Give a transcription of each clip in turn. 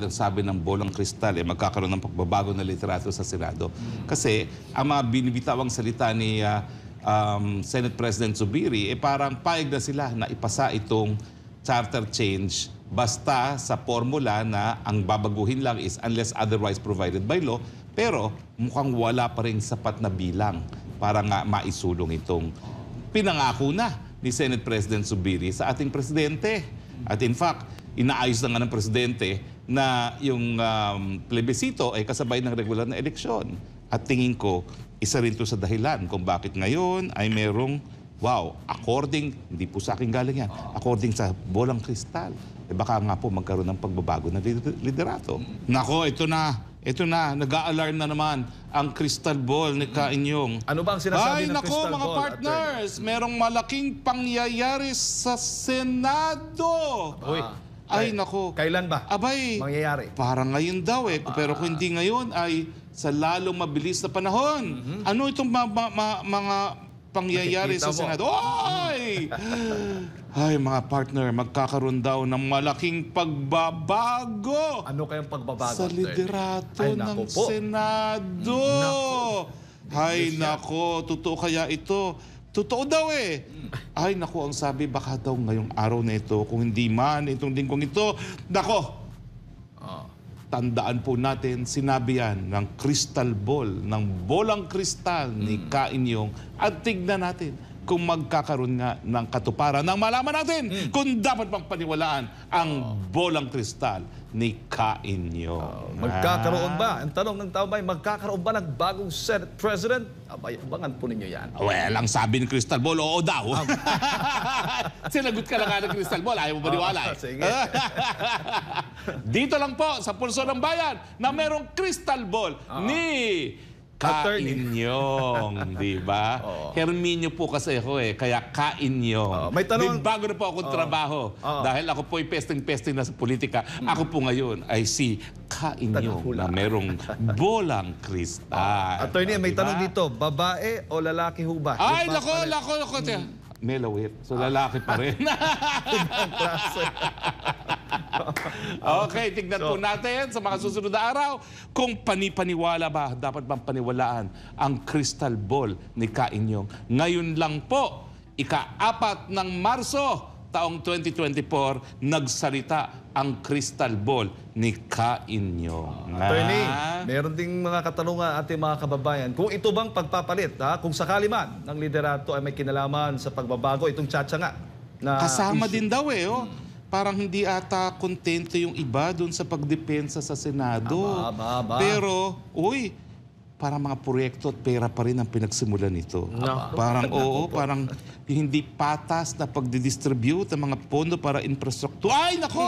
Ang sabi ng Bolang Kristal, magkakaroon ng pagbabago na literato sa Senado. Kasi ang mga binibitawang salita ni Senate President Zubiri, parang paig na sila na ipasa itong charter change basta sa formula na ang babaguhin lang is unless otherwise provided by law, pero mukhang wala pa rin sapat na bilang para nga maisulong itong pinangako na ni Senate President Zubiri sa ating presidente. At in fact, inaayos na nga ng presidente na yung plebisito ay kasabay ng regular na eleksyon. At tingin ko, isa rin to sa dahilan kung bakit ngayon ay merong, according, hindi po sa akin galing yan, according sa Bolang Kristal, baka nga po magkaroon ng pagbabago ng liderato. Nako, ito na, nag-a-alarm na naman ang crystal ball ni Ka-inyong. Ano ba ang sinasabi ng crystal ball? Mga partners, merong malaking pangyayari sa Senado. Ay, nako. Kailan ba mangyayari? Parang ngayon daw pero kung hindi ngayon ay sa lalong mabilis na panahon. Ano itong mga pangyayari sa Senado? Ay, mga partner, magkakaroon daw ng malaking pagbabago. Ano kayang pagbabago? Sa liderato ng Senado. Ay, nako, totoo kaya ito? Totoo daw Ay, naku, ang sabi, baka daw ngayong araw na ito, kung hindi man, itong linggong ito, nako, tandaan po natin, sinabi yan ng crystal ball, ng bolang kristal ni Ka-inyong, at tignan natin kung magkakaroon nga ng katuparan nang malaman natin kung dapat pang paniwalaan ang bolang kristal ni Ka-inyong. Magkakaroon ba? Ang tanong ng tao ba, magkakaroon ba ng bagong Senate President? Abay, abangan po ninyo yan. Well, ang sabi ng crystal ball, oo daw. Sinagot ka lang nga ng crystal ball, ayaw mo maniwala Sige. Dito lang po sa Pulso ng Bayan na merong crystal ball ni Ka-inyong, di ba? Herminio po kasi ako kaya Ka-inyong. May tanong. May bago na po akong trabaho. Dahil ako po ay pesting-pesting na sa politika. Ako po ngayon ay si Ka-inyong na merong bolang kristal. Attorney, may tanong dito, babae o lalaki ho ba? Ay, lako. Melawit. So lalaki pa rin. Okay, tignan po natin sa mga susunod na araw kung panipaniwala ba, dapat bang paniwalaan ang crystal ball ni Ka-inyong. Ngayon lang po, ika-4 ng Marso, taong 2024, nagsalita ang crystal ball ni Ka-inyong. Attorney, meron ding mga katanungan ating mga kababayan. Kung ito bang pagpapalit, kung sakali man ng liderato ay may kinalaman sa pagbabago, itong tsatsanga na kasama issue. din daw parang hindi ata kontento yung iba doon sa pagdepensa sa Senado. Pero, parang mga proyekto at pera pa rin ang pinagsimulan nito. Parang parang hindi patas na pagdidistribute ng mga pondo para infrastruktura. Ay, nako!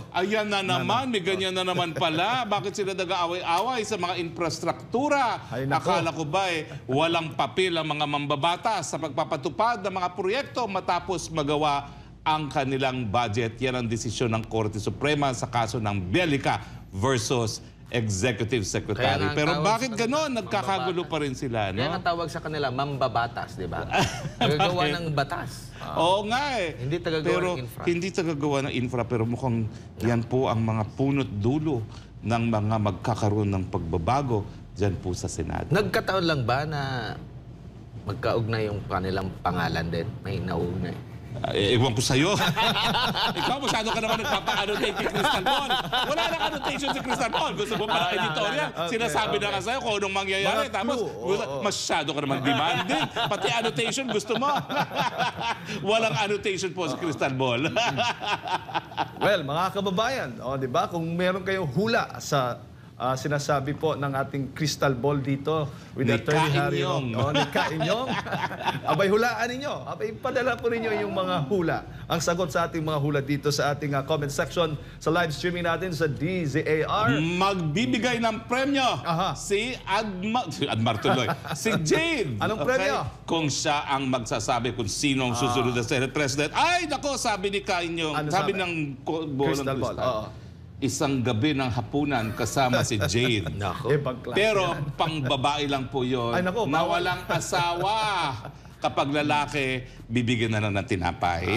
Ayan na naman, may ganyan na naman pala. Bakit sila nag-aaway-away sa mga infrastruktura? Akala ko ba walang papel ang mga mambabatas sa pagpapatupad ng mga proyekto matapos magawa ang kanilang budget. Yan ang desisyon ng Korte Suprema sa kaso ng Belica versus Executive Secretary. Pero bakit gano'n? Nagkakagulo pa rin sila, no? Kaya nga tawag sa kanila, mambabatas, di ba? Nagagawa ng batas. Oo nga Hindi tagagawa ng infra. Hindi tagagawa ng infra, pero mukhang yan po ang mga punot dulo ng mga magkakaroon ng pagbabago dyan po sa Senado. Nagkataon lang ba na magkaugnay yung kanilang pangalan din? May naugnay. Ewan ko sa'yo. Ikaw, masyado ka naman nagpapa-annotate kay Crystal Ball. Wala nang annotation si Crystal Ball. Gusto mo pa ng editorial. Sinasabi na ka sa'yo kung anong mangyayari. Tapos, masyado ka naman demanding. Pati annotation gusto mo. Walang annotation po si Crystal Ball. Well, mga kababayan, di ba? Kung meron kayong hula sa sinasabi po ng ating crystal ball dito with Attorney Harry ni Ka-inyong. Abay, hulaan ninyo. Abay, padala po ninyo yung mga hula. Ang sagot sa ating mga hula dito sa ating comment section sa live streaming natin sa DZAR. Magbibigay ng premyo si Admar tuloy. Si Jade. Anong premyo? Kung siya ang magsasabi kung sino ang susunod na Senate President. Ay, nako, sabi ni Ka-inyong. Sabi ng crystal ball. Isang gabi ng hapunan kasama si Jade. Pero Pero pang babae lang po yun. Ay, naku, na walang asawa. Kapag lalaki, bibigyan na lang ng tinapay.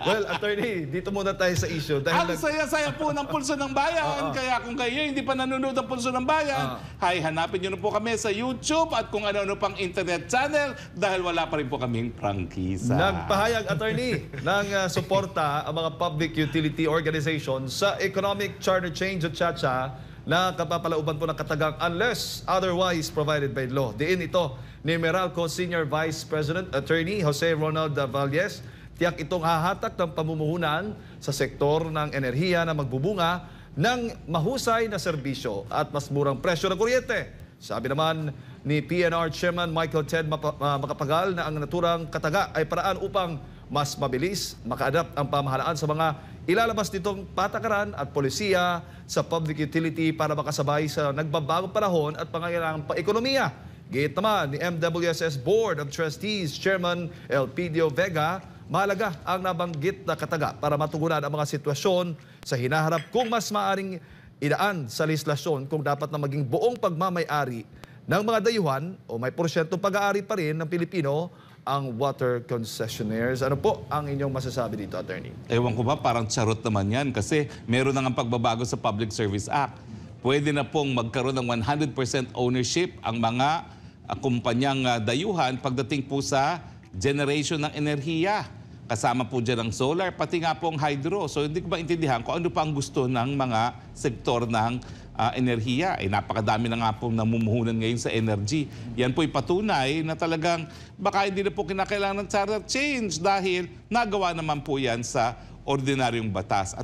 Well, attorney, dito muna tayo sa issue. Ang saya-saya po ng Pulso ng Bayan. Kaya kung kayo hindi pa nanonood ng Pulso ng Bayan, hanapin nyo na po kami sa YouTube at kung ano-ano pang internet channel dahil wala pa rin po kaming prangkisa. Nagpahayag, attorney, ng suporta ang mga public utility organization sa economic charter change o CHACHA na kapapalauban po ng katagang unless otherwise provided by law. Diin ito ni Meralco Senior Vice President Attorney Jose Ronald Valles. Tiyak itong hahatak ng pamumuhunan sa sektor ng enerhiya na magbubunga ng mahusay na serbisyo at mas murang presyo ng kuryente. Sabi naman ni PNR Chairman Michael Ted Macapagal na ang naturang kataga ay paraan upang mas mabilis maka-adapt ang pamahalaan sa mga ilalabas nitong patakaran at polisiya sa public utility para makasabay sa nagbabagong panahon at pangangailangang pa-ekonomiya. Gayet naman ni MWSS Board of Trustees Chairman Elpidio Vega, mahalaga ang nabanggit na kataga para matugunan ang mga sitwasyon sa hinaharap kung mas maaring idaan sa legislasyon kung dapat na maging buong pagmamay-ari ng mga dayuhan o may porsyentong pag-aari pa rin ng Pilipino ang water concessionaires. Ano po ang inyong masasabi dito, attorney? Ewan ko ba, parang charot naman yan kasi meron na nga pagbabago sa Public Service Act. Pwede na pong magkaroon ng 100% ownership ang mga kumpanyang dayuhan pagdating po sa generation ng enerhiya. Kasama po dyan ang solar, pati nga pong hydro. So hindi ko maintindihan kung ano pa ang gusto ng mga sektor ng enerhiya. Napakadami na nga po namumuhunan ngayon sa energy. Yan po'y patunay na talagang baka hindi na po kinakailangan ng charter change dahil nagawa naman po yan sa ordinaryong batas. At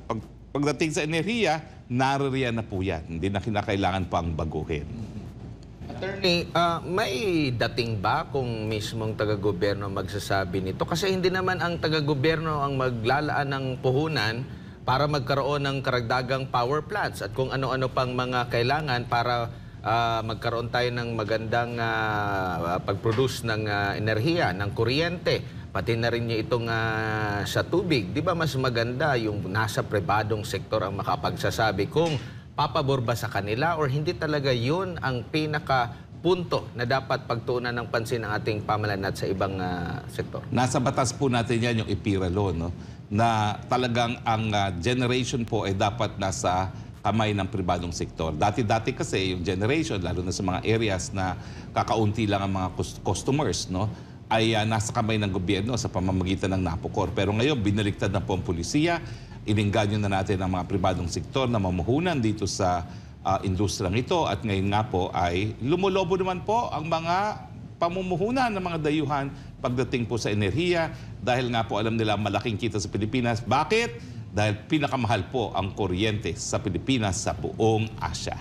pagdating sa enerhiya, naririyan na po yan. Hindi na kinakailangan pang baguhin. Attorney, may dating ba kung mismong taga-gobyerno magsasabi nito? Kasi hindi naman ang taga-gobyerno ang maglalaan ng puhunan para magkaroon ng karagdagang power plants at kung ano-ano pang mga kailangan para magkaroon tayo ng magandang pag-produce ng enerhiya, ng kuryente. Pati na rin niya itong sa tubig. Di ba mas maganda yung nasa pribadong sektor ang makapagsasabi kung papabor ba sa kanila or hindi talaga yun ang pinaka-punto na dapat pagtuunan ng pansin ng ating pamahalaan at sa ibang sektor? Nasa batas po natin yan yung IPIRA law, no? Na talagang ang generation po ay dapat nasa kamay ng pribadong sektor. Dati-dati kasi yung generation, lalo na sa mga areas na kakaunti lang ang mga customers, no? Ay nasa kamay ng gobyerno sa pamamagitan ng NAPOCOR. Pero ngayon, binaliktad na po ang pulisiya. Ininganyo na natin ang mga pribadong sektor na mamuhunan dito sa industriyang ito. At ngayon nga po ay lumulobo naman po ang mga pamumuhunan ng mga dayuhan pagdating po sa enerhiya. Dahil nga po alam nila malaking kita sa Pilipinas. Bakit? Dahil pinakamahal po ang kuryente sa Pilipinas sa buong Asia.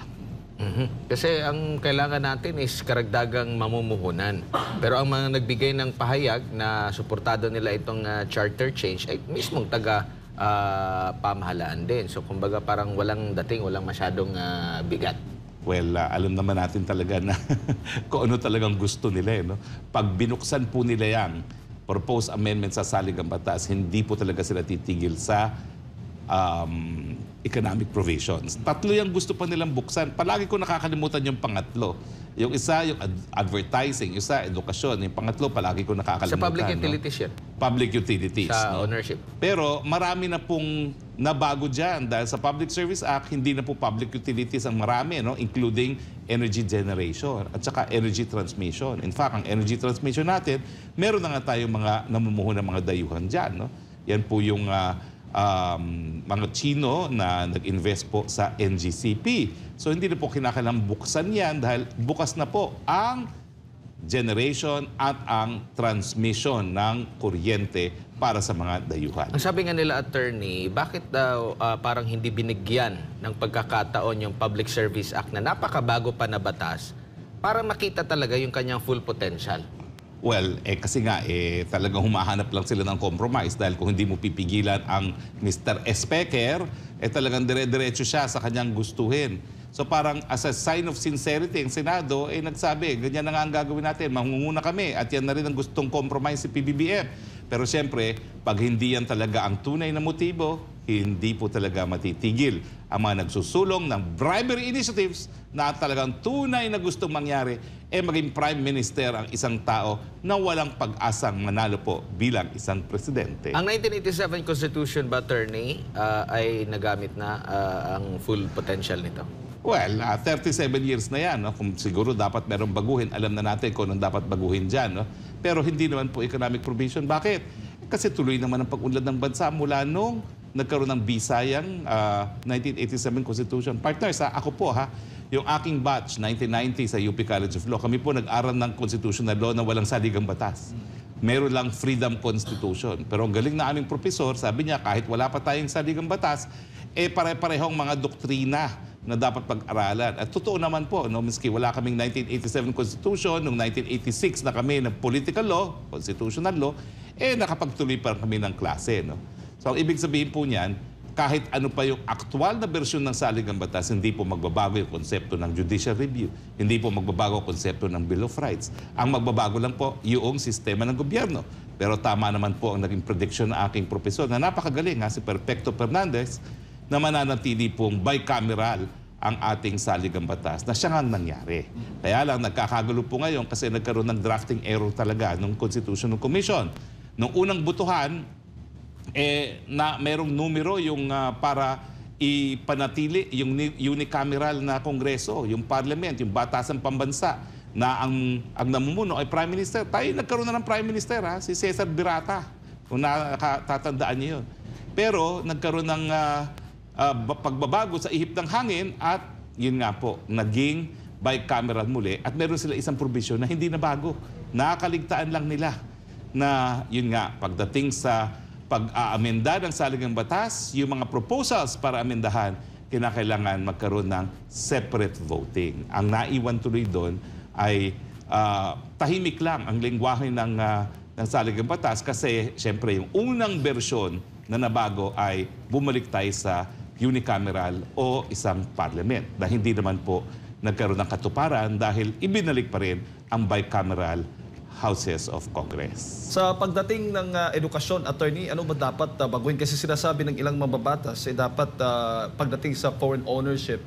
Kasi ang kailangan natin is karagdagang mamumuhunan. Pero ang mga nagbigay ng pahayag na suportado nila itong charter change ay mismong taga pamahalaan din. So kumbaga parang walang dating, walang masyadong bigat. Well, alam naman natin talaga na kung ano talagang gusto nila. No? Pag binuksan po nila yung proposed amendment sa saligang batas, hindi po talaga sila titigil sa economic provisions. Tatlo yung gusto pa nilang buksan. Palagi ko nakakalimutan yung pangatlo. Yung isa, yung advertising. Yung isa, edukasyon. Yung pangatlo, palagi ko nakakalimutan. Sa public utilities yan? Public utilities. Sa ownership. Pero marami na pong nabago dyan. Dahil sa Public Service Act, hindi na po public utilities ang marami, no? Including energy generation at saka energy transmission. In fact, ang energy transmission natin, meron na nga tayong mga namumuhunan ng mga dayuhan dyan. No? Yan po yung mga Chino na nag-invest po sa NGCP. So hindi na po kinakailangang buksan yan dahil bukas na po ang generation at ang transmission ng kuryente para sa mga dayuhan. Ang sabi nga nila, attorney, bakit daw parang hindi binigyan ng pagkakataon yung Public Service Act na napakabago pa na batas para makita talaga yung kanyang full potential? Well, kasi nga, talagang humahanap lang sila ng compromise dahil kung hindi mo pipigilan ang Mr. Specker, talagang dire-diretso siya sa kanyang gustuhin. So parang as a sign of sincerity, ang Senado, nagsabi, ganyan na nga ang gagawin natin, mangunguna kami at yan na rin ang gustong compromise si PBBM. Pero siyempre, pag hindi yan talaga ang tunay na motibo, hindi po talaga matitigil ang mga nagsusulong ng bribery initiatives na talagang tunay na gustong mangyari maging prime minister ang isang tao na walang pag-asang manalo po bilang isang presidente. Ang 1987 Constitution ba, attorney, ay nagamit na ang full potential nito? Well, 37 years na yan. No? Kung siguro dapat merong baguhin, alam na natin kung anong dapat baguhin dyan. No? Pero hindi naman po economic provision. Bakit? Kasi tuloy naman ang pag-unlad ng bansa mula nung nagkaroon ng bisayang 1987 Constitution. Partners, ako po yung aking batch, 1990 sa UP College of Law, kami po nag-aral ng constitutional law na walang saligang batas. Meron lang freedom constitution. Pero ang galing na aming profesor, sabi niya kahit wala pa tayong saligang batas, pare-parehong mga doktrina na dapat pag-aralan. At totoo naman po, no, miski wala kaming 1987 Constitution, noong 1986 na kami ng political law, constitutional law, nakapagtuloy pa kami ng klase. No? So ang ibig sabihin po niyan, kahit ano pa yung aktual na bersyon ng saligang batas, hindi po magbabago yung konsepto ng judicial review. Hindi po magbabago yung konsepto ng Bill of Rights. Ang magbabago lang po yung sistema ng gobyerno. Pero tama naman po ang naging prediction ng aking profesor na napakagaling, si Perfecto Fernandez, na mananatili pong bicameral ang ating saligang batas na siya nga nangyari. Kaya lang nagkakagulo po ngayon kasi nagkaroon ng drafting error talaga ng Constitutional Commission. Nung unang butuhan, na merong numero yung para ipanatili yung unicameral na kongreso, yung parliament, yung batasan pambansa na ang namumuno ay Prime Minister. Tayo nagkaroon na ng Prime Minister, si Cesar Birata, kung natatandaan niyo yun. Pero nagkaroon ng pagbabago sa ihip ng hangin at yun nga po, naging bicameral muli at meron sila isang provision na hindi na bago. Nakakaligtaan lang nila na yun nga, pagdating sa pag-aamenda ng saligang batas, yung mga proposals para amendahan, kinakailangan magkaroon ng separate voting. Ang naiwan tuloy doon ay tahimik lang ang lengguwahe ng saligang batas kasi siyempre yung unang bersyon na nabago ay bumalik tayo sa unicameral o isang parliament na hindi naman po nagkaroon ng katuparan dahil ibinalik pa rin ang bicameral Houses of Congress. Sa pagdating ng edukasyon, attorney, ano ba dapat baguhin? Kasi sinasabi ng ilang mababatas, dapat pagdating sa foreign ownership,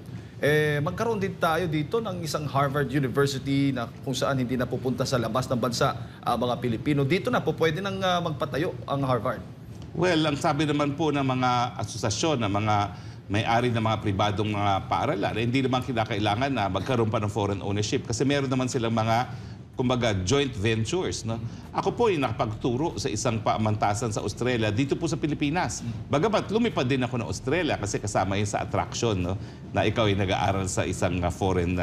magkaroon din tayo dito ng isang Harvard University na kung saan hindi na pupunta sa labas ng bansa ang mga Pilipino. Dito na po pwede nang magpatayo ang Harvard. Well, ang sabi naman po ng mga asosasyon, ng mga may-ari ng mga pribadong mga paaralan, hindi naman kinakailangan na magkaroon pa ng foreign ownership kasi meron naman silang mga kumbaga joint ventures. No? Ako po ay nakapagturo sa isang paamantasan sa Australia, dito po sa Pilipinas. Bagamat lumipad din ako ng Australia kasi kasama yun sa attraction, no? Na ikaw ay nag-aaral sa isang foreign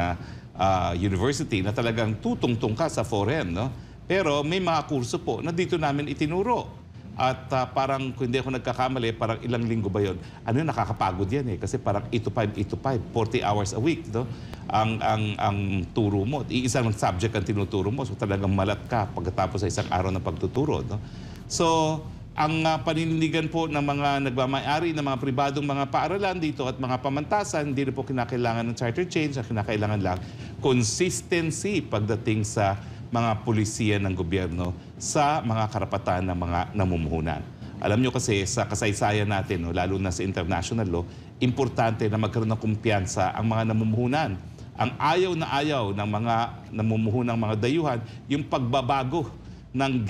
university na talagang tutungtong ka sa foreign. No? Pero may mga kurso po na dito namin itinuro. At parang, kung hindi ako nagkakamali, parang ilang linggo ba yun? Nakakapagod yan kasi parang 8 to 5, 40 hours a week. No? Ang turo mo. Isang subject ang tinuturo mo. So talagang malat ka pagkatapos sa isang araw ng pagtuturo. No? So, ang panindigan po ng mga nagmamayari ng mga pribadong mga paaralan dito at mga pamantasan, hindi na po kinakailangan ng charter change, ang kinakailangan lang consistency pagdating sa mga pulisiya ng gobyerno sa mga karapatan ng mga namumuhunan. Alam nyo kasi sa kasaysayan natin, no, lalo na sa international law, importante na magkaroon ng kumpiyansa ang mga namumuhunan. Ang ayaw na ayaw ng mga namumuhunang mga dayuhan, yung pagbabago ng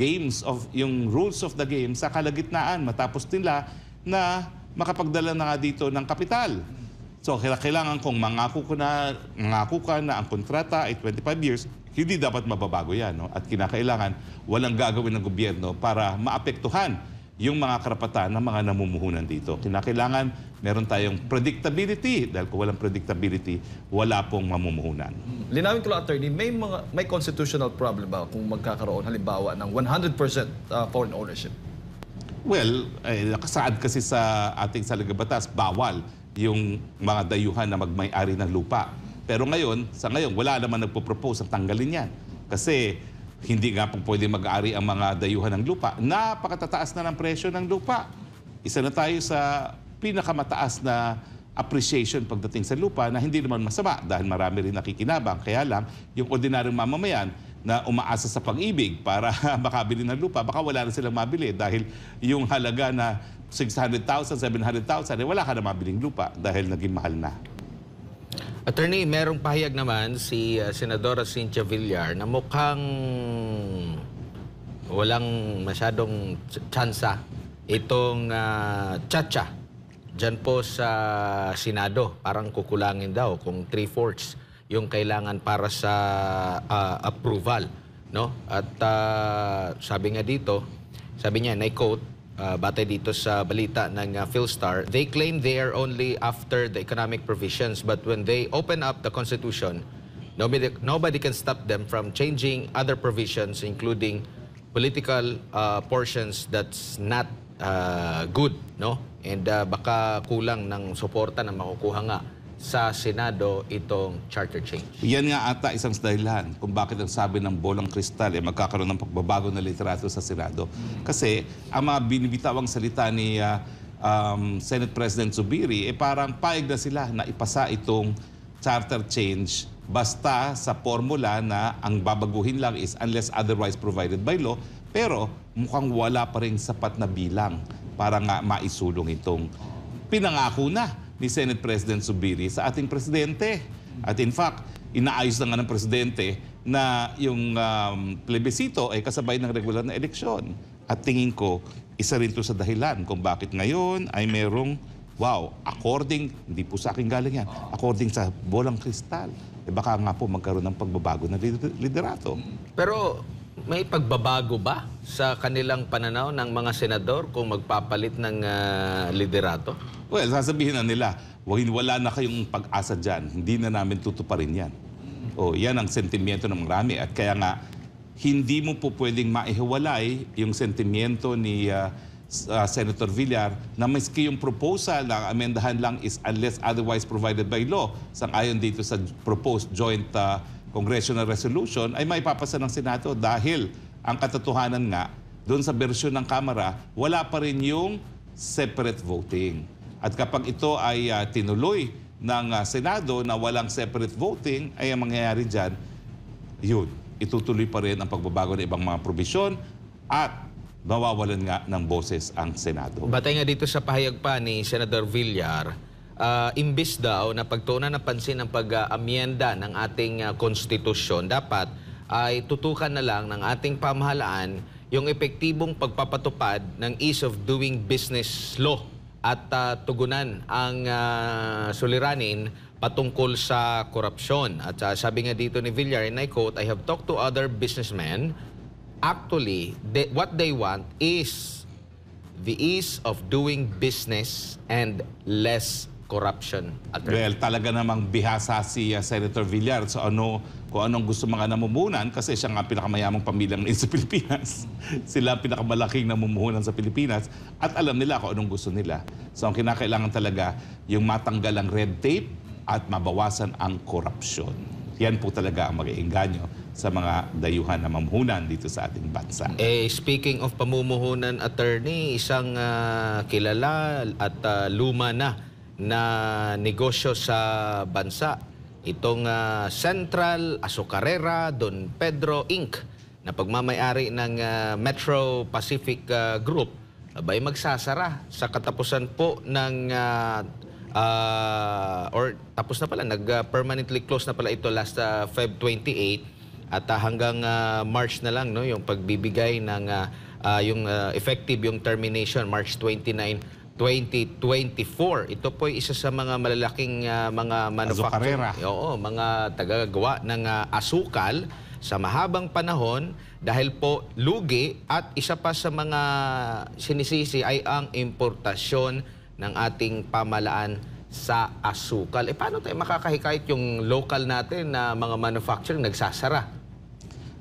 yung rules of the game sa kalagitnaan matapos nila na makapagdala na nga dito ng kapital. So kailangan kung mangako ka na ang kontrata ay 25 years, hindi dapat mababago yan. No? At kinakailangan walang gagawin ng gobyerno para maapektuhan yung mga karapatan ng mga namumuhunan dito. Kinakailangan meron tayong predictability dahil kung walang predictability, wala pong mamumuhunan. Linawin ko lang, attorney, may constitutional problem ba kung magkakaroon halimbawa ng 100% foreign ownership? Well, nakasaad kasi sa ating saligang batas, bawal yung mga dayuhan na magmay-ari ng lupa. Pero sa ngayon, wala naman nagpo-propose ang tanggalin yan. Kasi hindi nga po pwede mag-aari ang mga dayuhan ng lupa. Napakatataas na ng presyo ng lupa. Isa na tayo sa pinakamataas na appreciation pagdating sa lupa na hindi naman masama dahil marami rin nakikinabang. Kaya lang, yung ordinaryong mamamayan na umaasa sa pag-ibig para makabili ng lupa, baka wala na silang mabili dahil yung halaga na 600,000, 700,000, wala ka na mabiling lupa dahil naging mahal na. Attorney, merong pahayag naman si Senadora Cynthia Villar na mukhang walang masyadong tsansa itong tsa-tsa dyan po sa Senado. Parang kukulangin daw kung 3/4 yung kailangan para sa approval, no? At sabi nga dito, sabi niya, and I quote, batay dito sa balita ng Philstar, they claim they are only after the economic provisions, but when they open up the Constitution, nobody can stop them from changing other provisions, including political portions that's not good, no? And baka kulang ng suporta na makukuha nga sa Senado itong charter change. Yan nga ata isang dahilan kung bakit ang sabi ng bolang kristal magkakaroon ng pagbabago ng liderato sa Senado. Kasi ang mga binibitawang salita ni Senate President Zubiri, parang paig na sila na ipasa itong charter change basta sa formula na ang babaguhin lang is unless otherwise provided by law, pero mukhang wala pa rin sapat na bilang para nga maisulong itong pinangako na ni Senate President Zubiri sa ating presidente. At in fact, inaayos na nga ng presidente na yung plebisito ay kasabay ng regular na eleksyon. At tingin ko, isa rin ito sa dahilan kung bakit ngayon ay merong, according, hindi po sa akin galing yan, according sa bolang kristal, baka nga po magkaroon ng pagbabago ng liderato. Pero may pagbabago ba sa kanilang pananaw ng mga senador kung magpapalit ng liderato? Well, sasabihin na nila, wala na kayong pag-asa dyan, hindi na namin tutuparin yan. Yan ang sentimiento ng marami. At kaya nga, hindi mo po pwedeng maihiwalay yung sentimiento ni Senator Villar na maski yung proposal na amendahan lang is unless otherwise provided by law, sang-ayon dito sa proposed joint congressional resolution, ay maipapasa ng Senado dahil ang katotohanan nga, doon sa bersyon ng Kamara, wala pa rin yung separate voting. At kapag ito ay tinuloy ng Senado na walang separate voting, ay ang mangyayari dyan, yun, itutuloy pa rin ang pagbabago ng ibang mga probisyon at mawawalan nga ng boses ang Senado. Batay nga dito sa pahayag pa ni Senator Villar, imbis daw na pagtuunan ng pansin ng pag-amyenda ng ating konstitusyon, dapat ay tutukan na lang ng ating pamahalaan yung epektibong pagpapatupad ng ease of doing business law at tugunan ang suliranin patungkol sa korupsyon. At sabi nga dito ni Villar, and I quote, I have talked to other businessmen. Actually, what they want is the ease of doing business and less corruption. Well, talaga namang bihasa si Senator Villar sa kung anong gusto mga namumunan kasi siya nga pinakamayamang pamilyang sa Pilipinas. Sila pinakamalaking namumuhunan sa Pilipinas at alam nila kung anong gusto nila. So ang kinakailangan talaga yung matanggal ang red tape at mabawasan ang korupsyon. Yan po talaga ang mag-iinganyo sa mga dayuhan na mamumuhunan dito sa ating bansa. Speaking of pamumuhunan, attorney, isang kilala at luma na negosyo sa bansa, itong Central Azucarera Don Pedro Inc. na pagmamayari ng Metro Pacific Group, abay magsasara sa katapusan po ng tapos na pala, nag-permanently close na pala ito last Feb 28 at hanggang March na lang, no, yung pagbibigay ng yung effective yung termination March 29, 2024. Ito po ay isa sa mga malalaking mga manufacturing, mga tagagawa ng asukal sa mahabang panahon dahil po lugi at isa pa sa mga sinisisi ay ang importasyon ng ating pamalaan sa asukal. Paano tayo makakahikayat yung local natin na mga manufacturing nagsasara?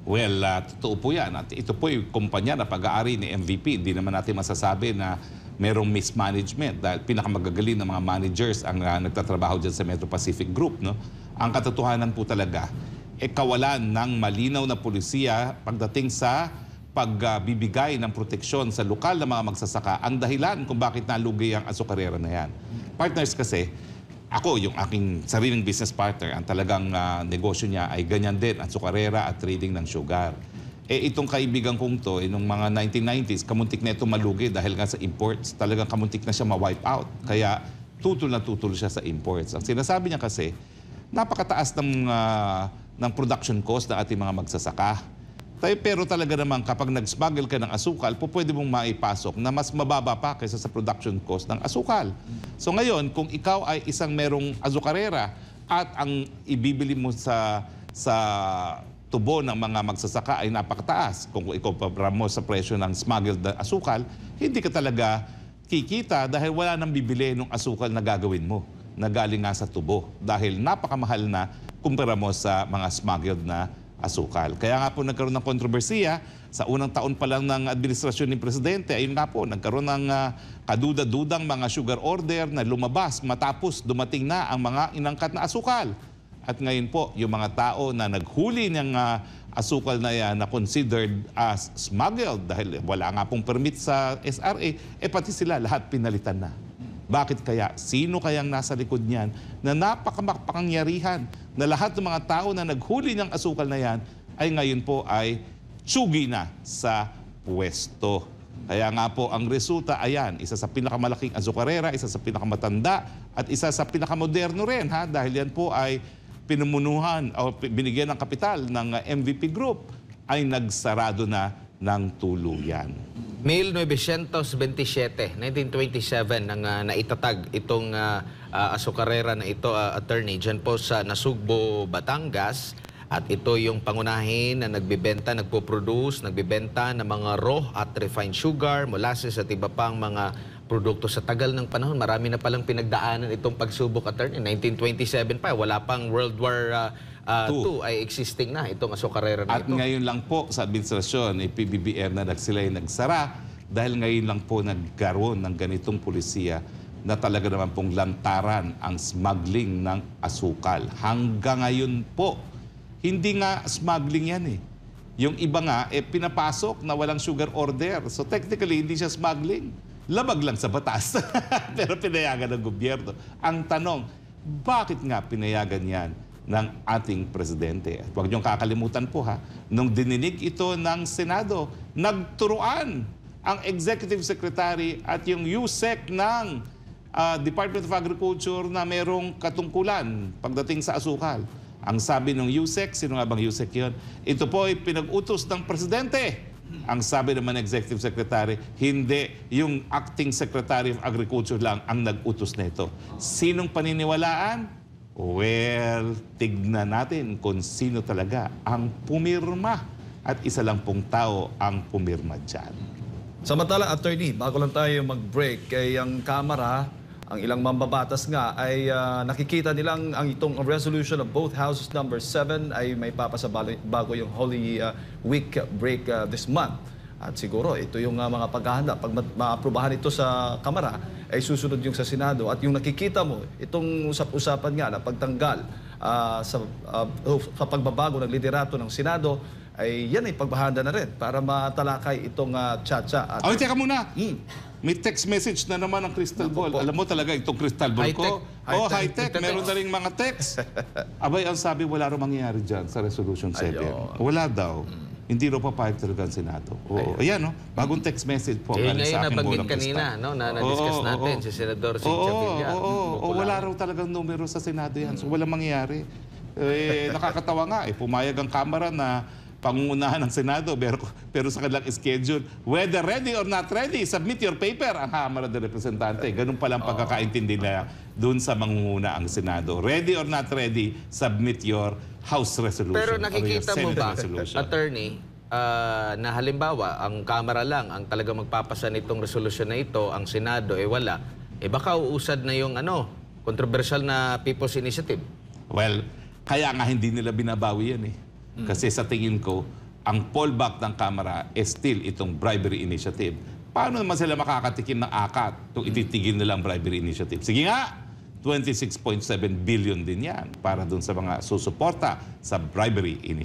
Well, totoo po yan. At ito po yung kumpanya na pag-aari ni MVP. Hindi naman natin masasabi na merong mismanagement dahil pinakamagagaling ng mga managers ang nagtatrabaho dyan sa Metro Pacific Group. No? Ang katotohanan po talaga, kawalan ng malinaw na pulisiya pagdating sa pagbibigay ng proteksyon sa lokal na mga magsasaka ang dahilan kung bakit nalugi ang asukarera na yan. Partners kasi, ako, yung aking sariling business partner, ang talagang negosyo niya ay ganyan din, at sukarera at trading ng sugar. Itong kaibigan kong to, nung mga 1990s, kamuntik na ito malugi dahil nga sa imports. Talagang kamuntik na siya ma-wipe out. Kaya tutol na tutol siya sa imports. Ang sinasabi niya kasi, napakataas ng production cost ng ating mga magsasaka. Pero talaga naman kapag nag-smuggle ka ng asukal, pwede mong maipasok na mas mababa pa kaysa sa production cost ng asukal. So ngayon, kung ikaw ay isang merong azukarera at ang ibibili mo sa tubo ng mga magsasaka ay napakataas, kung ikaw pa mo sa presyo ng smuggled na asukal, hindi ka talaga kikita dahil wala nang bibili ng asukal na gagawin mo na galing nga sa tubo dahil napakamahal na kumpara mo sa mga smuggled na asukal. Kaya nga po nagkaroon ng kontrobersiya sa unang taon pa lang ng administrasyon ni Presidente. Ayun nga po, nagkaroon ng kaduda-dudang mga sugar order na lumabas matapos dumating na ang mga inangkat na asukal. At ngayon po, yung mga tao na naghuli ng asukal na yan na considered as smuggled dahil wala nga pong permit sa SRA, pati sila lahat pinalitan na. Bakit kaya? Sino kayang nasa likod niyan na napakapangyarihan na lahat ng mga tao na naghuli ng asukal na yan ay ngayon po ay tsugi na sa pwesto. Kaya nga po ang resulta, ayan, isa sa pinakamalaking azukarera, isa sa pinakamatanda at isa sa pinakamoderno rin dahil yan po ay pinumunuhan o binigyan ng kapital ng MVP Group ay nagsarado na ng tuluyan. 1927, 1927 nang naitatag itong azukarera na ito, attorney, dyan po sa Nasugbo, Batangas. At ito yung pangunahin na nagbibenta, nagpo-produce, nagbibenta ng mga raw at refined sugar, molasses at iba pang mga produkto. Sa tagal ng panahon, marami na palang pinagdaanan itong pagsubok, attorney. 1927 pa, wala pang World War II ay existing na itong azukarera na At ito. ngayon lang po sa administrasyon ni PBBM na sila ay nagsara dahil ngayon lang po nagkaroon ng ganitong pulisiya na talaga naman pong lantaran ang smuggling ng asukal. Hanggang ngayon po, hindi nga smuggling yan eh. Yung iba nga, pinapasok na walang sugar order. So technically, hindi siya smuggling. Labag lang sa batas. Pero pinayagan ng gobyerno. Ang tanong, bakit nga pinayagan yan ng ating presidente? At huwag niyong kakalimutan po nung dininig ito ng Senado, nagturuan ang Executive Secretary at yung USEC ng Department of Agriculture na merong katungkulan pagdating sa asukal. Ang sabi ng USEC, sino nga bang USEC yun? Ito po ay pinag-utos ng presidente. Ang sabi naman ng Executive Secretary, hindi, yung Acting Secretary of Agriculture lang ang nag-utos na ito. Sinong paniniwalaan? Well, tignan natin kung sino talaga ang pumirma. At isa lang pong tao ang pumirma dyan. Samantala, attorney, bago lang tayo mag-break, kay ang Kamara, ang ilang mambabatas nga ay nakikita nilang ang itong resolution of both houses number 7 ay may papasa bago yung Holy Week break this month. At siguro ito yung mga paghahanda. Pag maaprubahan ito sa Kamara, ay susunod yung sa Senado. At yung nakikita mo, itong usap-usapan nga na pagtanggal sa pagbabago ng liderato ng Senado, ay yan ay pagbahanda na rin para matalakay itong tsa-tsa. Ay, teka muna. May text message na naman ang crystal ball. Alam mo talaga itong crystal ball ko. High-tech. Meron na rin mga text. Abay, ang sabi, wala raw mangyayari dyan sa Resolution 7. Wala daw. Hindi raw papayag talaga ang Senado. Ayan, bagong text message po. Ngayon sa aking nabanggit bolang kanina, na na-discuss natin, si Senador Cynthia Villar. Wala raw talagang numero sa Senado yan. So, walang mangyayari. Nakakatawa nga, pumayag ang Kamara na pangungunahan ng Senado, pero sa kanilang schedule, whether ready or not ready, submit your paper ang Kamara de Representante. Ganun palang pagkakaintindi na doon sa mangunguna ang Senado. Ready or not ready, submit your House resolution. Pero nakikita mo ba, resolution. attorney, na halimbawa, ang Kamara lang ang talaga magpapasa nitong resolusyon na ito, ang Senado wala, baka uusad na yung controversial na People's Initiative. Well, kaya nga hindi nila binabawi yan Kasi sa tingin ko, ang fallback ng Kamara is still itong bribery initiative. Paano naman sila makakatikim ng akat kung ititigil nilang bribery initiative? Sige nga, 26.7 billion din yan para dun sa mga susuporta sa bribery initiative.